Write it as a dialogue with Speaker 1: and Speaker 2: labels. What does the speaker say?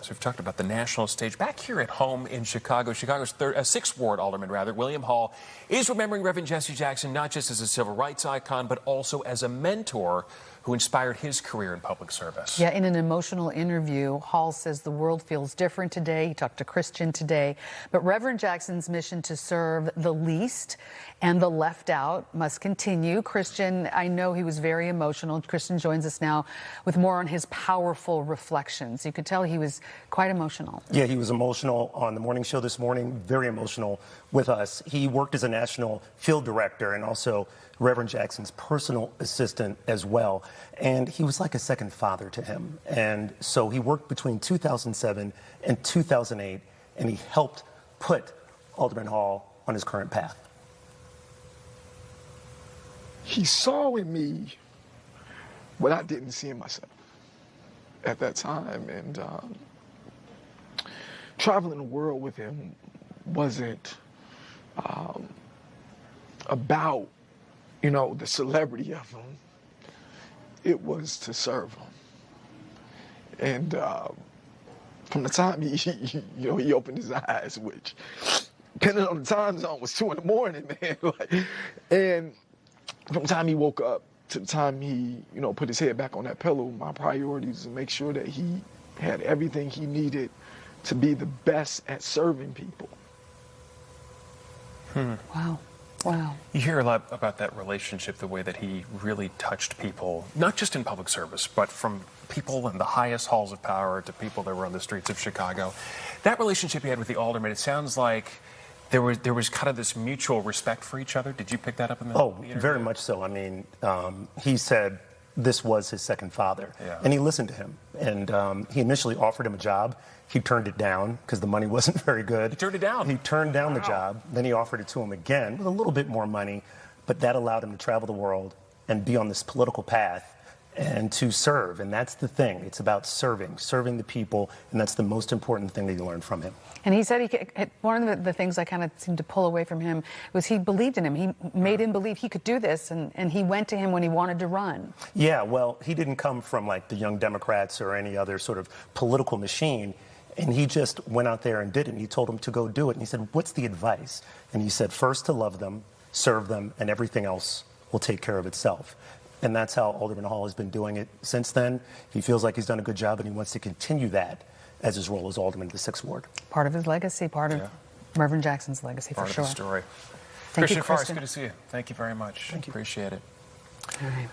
Speaker 1: So we've talked about the national stage. Back here at home in Chicago, Chicago's 6th Ward Alderman, William Hall, is remembering Reverend Jesse Jackson not just as a civil rights icon, but also as a mentor who inspired his career in public service.
Speaker 2: Yeah, in an emotional interview, Hall says the world feels different today. He talked to Christian today. But Reverend Jackson's mission to serve the least and the left out must continue. Christian, I know he was very emotional. Christian joins us now with more on his powerful reflections. You could tell he was quite emotional.
Speaker 3: Yeah, he was emotional on the morning show this morning, very emotional with us. He worked as a national field director and also Reverend Jackson's personal assistant as well. And he was like a second father to him. And so he worked between 2007 and 2008, and he helped put Alderman Hall on his current path.
Speaker 4: He saw in me what I didn't see in myself at that time. And traveling the world with him wasn't about, you know, the celebrity of him. It was to serve him. And from the time he opened his eyes, which, depending on the time zone, was 2 in the morning, man. And from the time he woke up to the time he, put his head back on that pillow, my priority was to make sure that he had everything he needed to be the best at serving people.
Speaker 2: Wow. Wow.
Speaker 1: You hear a lot about that relationship, the way that he really touched people, not just in public service, but from people in the highest halls of power to people that were on the streets of Chicago. That relationship he had with the alderman, it sounds like there was kind of this mutual respect for each other. Did you pick that up in the interview?
Speaker 3: Very much so. I mean, he said this was his second father, and he listened to him. And he initially offered him a job. He turned it down because the money wasn't very good.
Speaker 1: He turned it down?
Speaker 3: He turned down the job. Then he offered it to him again with a little bit more money, but that allowed him to travel the world and be on this political path and to serve. And that's the thing. It's about serving the people, and that's the most important thing that you learn from him.
Speaker 2: And he said one of the things I kind of seemed to pull away from him was he believed in him. He made him believe he could do this, and he went to him when he wanted to run.
Speaker 3: Yeah, well, he didn't come from like the Young Democrats or any other sort of political machine. And he just went out there and did it. And he told him to go do it. And he said, what's the advice? And he said, first to love them, serve them, and everything else will take care of itself. And that's how Alderman Hall has been doing it since then. He feels like he's done a good job, and he wants to continue that as his role as alderman of the 6th Ward.
Speaker 2: Part of his legacy, part of Reverend Jackson's legacy,
Speaker 1: for sure.
Speaker 2: Part of the story.
Speaker 1: Christian Farr, it's good to see you. Thank you very much.
Speaker 3: Thank you.
Speaker 1: Appreciate it.
Speaker 2: All right.